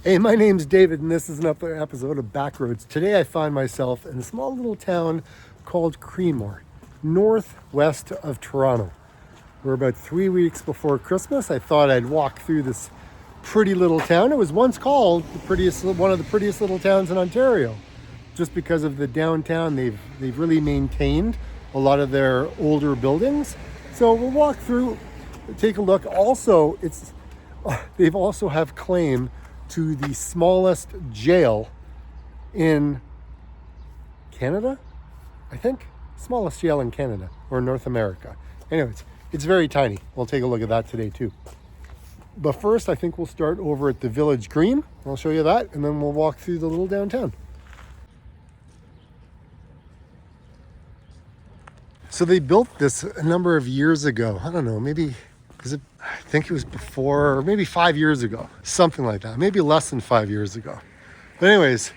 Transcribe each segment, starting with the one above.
Hey, my name's David, and this is another episode of Backroads. Today I find myself in a small little town called Creemore, northwest of Toronto. We're about 3 weeks before Christmas. I thought I'd walk through this pretty little town. It was once called one of the prettiest little towns in Ontario, just because of the downtown. They've really maintained a lot of their older buildings. So we'll walk through, take a look. Also, they've also have claim to the smallest jail in Canada, I think. Smallest jail in Canada or North America. Anyways, it's very tiny. We'll take a look at that today too. But first, I think we'll start over at the Village Green. I'll show you that, and then we'll walk through the little downtown. So they built this a number of years ago. I don't know, I think it was before, maybe 5 years ago, something like that, maybe less than 5 years ago. But anyways,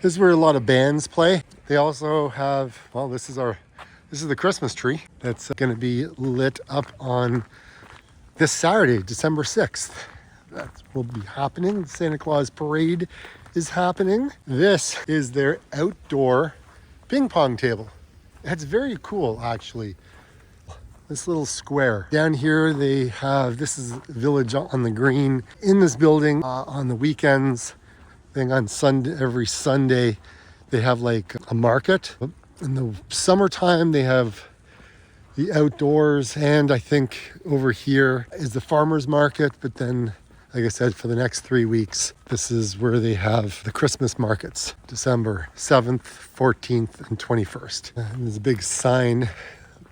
this is where a lot of bands play. They also have, this is the Christmas tree that's going to be lit up on this Saturday, December 6th. That will be happening. The Santa Claus parade is happening. This is their outdoor ping pong table. It's very cool, actually. This little square. Down here this is Village on the Green. In this building, on the weekends, I think on every Sunday, they have like a market. In the summertime, they have the outdoors, and I think over here is the farmer's market. But then, like I said, for the next 3 weeks, this is where they have the Christmas markets, December 7th, 14th, and 21st. And there's a big sign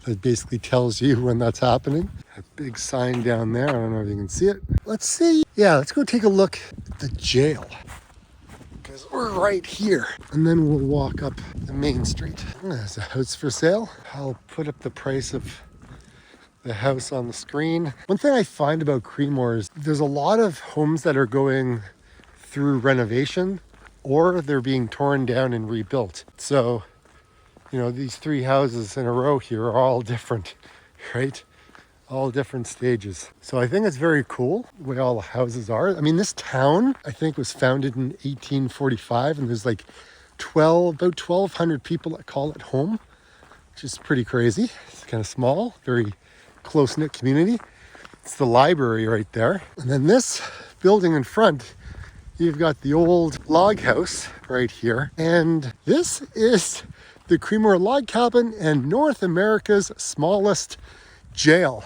that basically tells you when that's happening. A big sign down there. I don't know if you can see it. Let's see. Yeah, let's go take a look at the jail, because we're right here. And then we'll walk up the main street. There's a house for sale. I'll put up the price of the house on the screen. One thing I find about Creemore is there's a lot of homes that are going through renovation, or they're being torn down and rebuilt. So, these 3 houses in a row here are all different, right? All different stages. So I think it's very cool the way all the houses are. I mean, this town, I think, was founded in 1845, and there's like about 1,200 people that call it home, which is pretty crazy. It's kind of small, very close-knit community. It's the library right there. And then this building in front, you've got the old log house right here. And this is the Creemore Log Cabin and North America's smallest jail.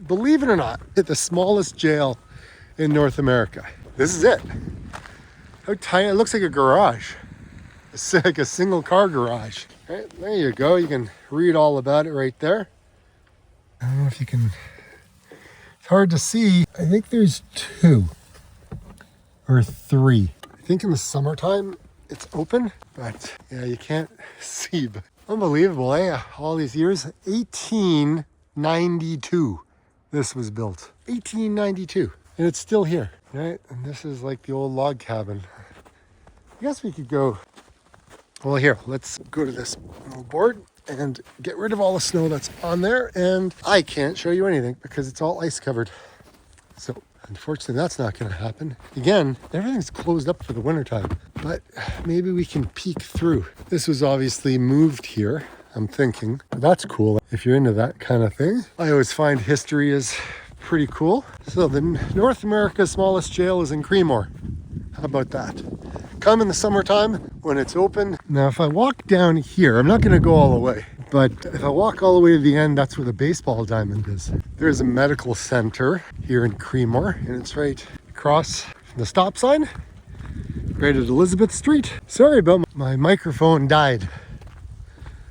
Believe it or not, it's the smallest jail in North America. This is it. How tiny, it looks like a garage. It's like a single car garage. Right, there you go. You can read all about it right there. I don't know if you can, it's hard to see. I think there's 2 or 3. I think in the summertime it's open, but yeah, you can't see. But unbelievable, eh? All these years. 1892 this was built. 1892, and it's still here, right? And this is like the old log cabin. I guess we could go, here, let's go to this little board and get rid of all the snow that's on there. And I can't show you anything because it's all ice covered. So unfortunately, that's not going to happen. Again, everything's closed up for the wintertime, but maybe we can peek through. This was obviously moved here, I'm thinking. That's cool if you're into that kind of thing. I always find history is pretty cool. So the North America's smallest jail is in Creemore. How about that? Come in the summertime when it's open. Now, if I walk down here, I'm not going to go all the way, but if I walk all the way to the end, that's where the baseball diamond is. There's a medical center here in Creemore, and it's right across from the stop sign, right at Elizabeth Street. Sorry about my microphone died.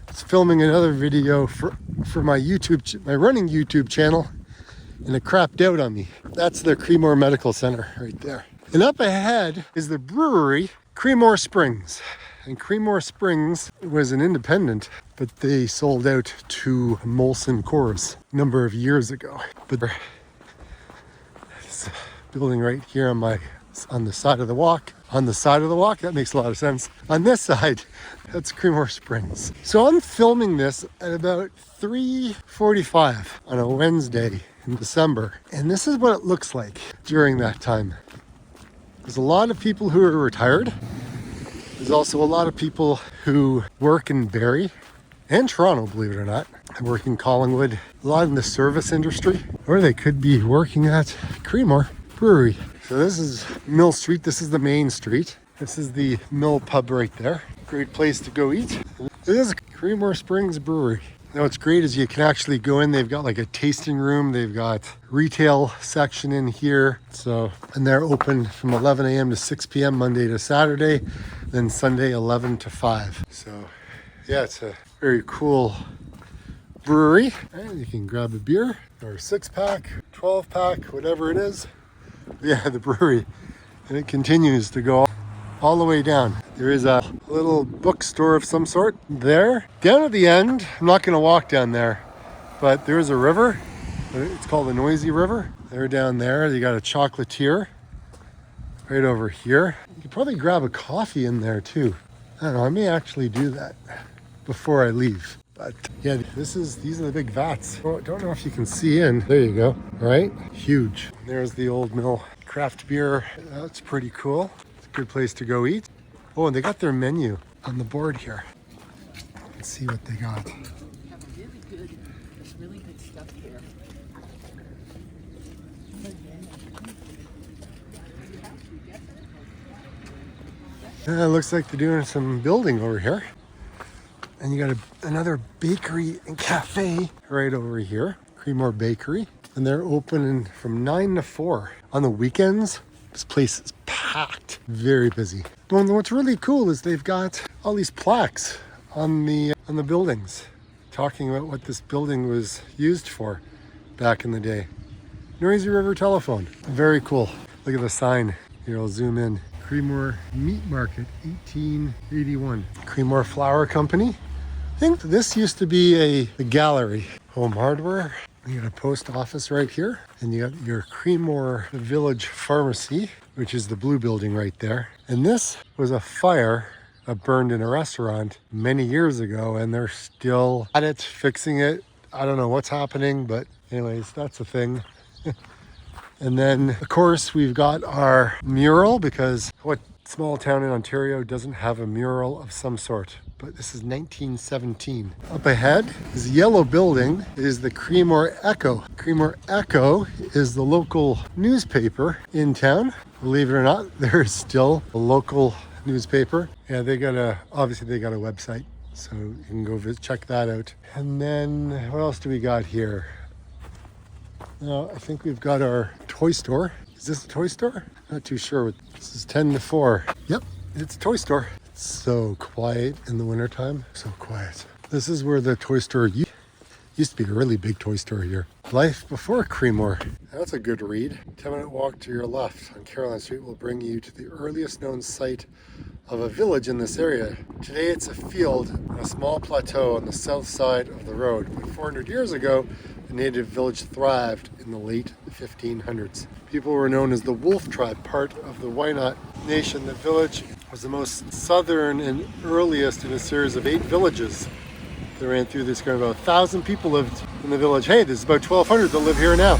It's filming another video for my my running YouTube channel, and it crapped out on me. That's the Creemore Medical Center right there. And up ahead is the brewery, Creemore Springs. And Creemore Springs was an independent, but they sold out to Molson Coors a number of years ago. But this building right here on the side of the walk. On the side of the walk, that makes a lot of sense. On this side, that's Creemore Springs. So I'm filming this at about 3:45 on a Wednesday in December. And this is what it looks like during that time. There's a lot of people who are retired. There's also a lot of people who work in Barrie and Toronto, believe it or not. I work in Collingwood, a lot in the service industry, or they could be working at Creemore Brewery. So this is Mill Street. This is the main street. This is the Mill Pub right there. Great place to go eat. This is Creemore Springs Brewery. Now what's great is you can actually go in. They've got like a tasting room. They've got retail section in here. So, and they're open from 11 a.m. to 6 p.m. Monday to Saturday, then Sunday 11 to 5. So yeah, it's a very cool brewery. And you can grab a beer or a 6-pack, 12-pack, whatever it is. Yeah, the brewery. And it continues to go all the way down. There is a little bookstore of some sort there. Down at the end, I'm not going to walk down there, but there's a river. It's called the Noisy River. They're down there. You got a chocolatier right over here. You could probably grab a coffee in there too. I don't know, I may actually do that before I leave. But yeah, these are the big vats. Oh, I don't know if you can see in. There you go, right? Huge. There's the Old Mill craft beer. That's pretty cool. It's a good place to go eat. Oh, and they got their menu on the board here. Let's see what they got. Have really good stuff here. It looks like they're doing some building over here. And you got another bakery and cafe right over here, Creemore Bakery. And they're open from 9 to 4. On the weekends, this place is packed, very busy. But what's really cool is they've got all these plaques on the buildings, talking about what this building was used for back in the day. Noisy River Telephone, very cool. Look at the sign. Here, I'll zoom in. Creemore Meat Market, 1881. Creemore Flour Company. I think this used to be a gallery. Home Hardware. You got a post office right here. And you got your Creemore Village Pharmacy, which is the blue building right there. And this was a fire that burned in a restaurant many years ago, and they're still at it, fixing it. I don't know what's happening, but anyways, that's a thing. And then, of course, we've got our mural, because what small town in Ontario doesn't have a mural of some sort? But this is 1917. Up ahead is a yellow building. It is the Creemore Echo. Creemore Echo is the local newspaper in town. Believe it or not, there is still a local newspaper. Yeah, obviously they got a website, so you can go check that out. And then what else do we got here? I think we've got our toy store. Is this a toy store? Not too sure. This is 10 to 4. Yep, it's a toy store. It's so quiet in the wintertime. So quiet. This is where the toy store used to be, a really big toy store here. Life Before Creemore. That's a good read. 10-minute walk to your left on Caroline Street will bring you to the earliest known site of a village in this area. Today it's a field on a small plateau on the south side of the road. But 400 years ago, the native village thrived in the late 1500s. People were known as the Wolf Tribe, part of the Wyandotte Nation. The village was the most southern and earliest in a series of 8 villages that ran through this kind of 1,000 people lived in the village. Hey, there's about 1,200 that live here now.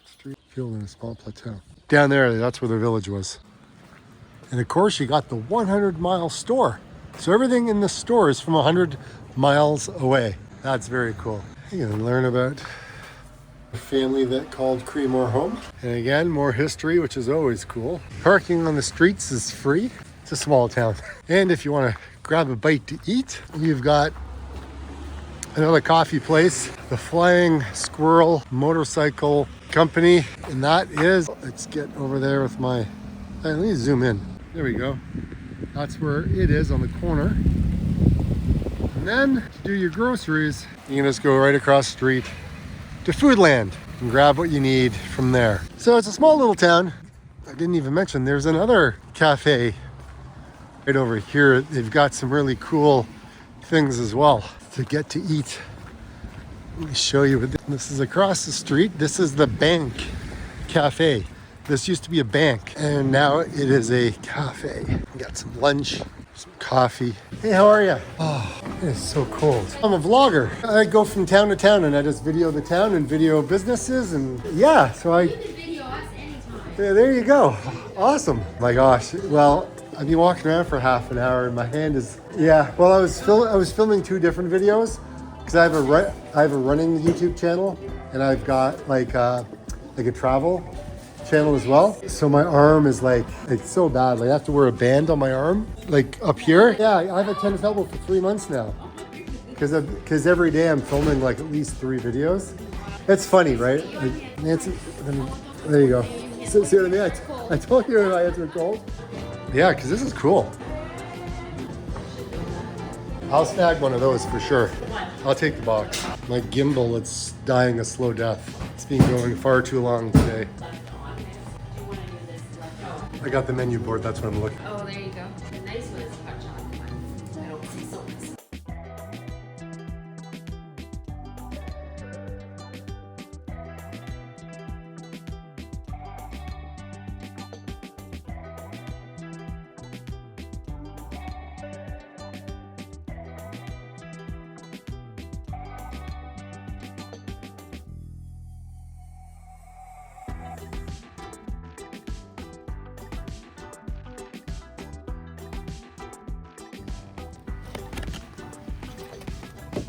Street field in a small plateau. Down there, that's where the village was. And of course, you got the 100-mile store. So everything in the store is from 100 miles away. That's very cool. You can learn about a family that called Creemore home. And again, more history, which is always cool. Parking on the streets is free. It's a small town. And if you want to grab a bite to eat, you've got another coffee place, the Flying Squirrel Motorcycle Company. And that is, let's get over there with my, let me zoom in. There we go. That's where it is, on the corner. And then to do your groceries, you can just go right across the street to Foodland and grab what you need from there. So it's a small little town. I didn't even mention there's another cafe right over here. They've got some really cool things as well to get to eat. Let me show you what this is. Across the street. This is the Bank Cafe. This used to be a bank and now it is a cafe. We got some lunch, some coffee. Hey, how are you? Oh, it is so cold. I'm a vlogger. I go from town to town and I just video the town and video businesses, and yeah, so You can video us anytime. Yeah, there you go. Awesome. My gosh. Well, I've been walking around for half an hour and my hand is, yeah. Well, I was filming two different videos because I have a running YouTube channel and I've got like a travel channel as well. So my arm is like, it's so bad. Like I have to wear a band on my arm, like up here. Yeah, I have a tennis elbow for 3 months now because every day I'm filming like at least 3 videos. It's funny, right? Like, Nancy, there you go. See what I mean? I told you I had to cold. Yeah, because this is cool. I'll snag one of those for sure. I'll take the box. My gimbal, it's dying a slow death. It's been going far too long today. I got the menu board, that's what I'm looking at. Oh, there you go. The nice one is hot chocolate. I don't see so much.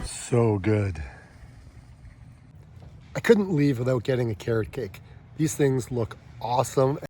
So good. I couldn't leave without getting a carrot cake. These things look awesome.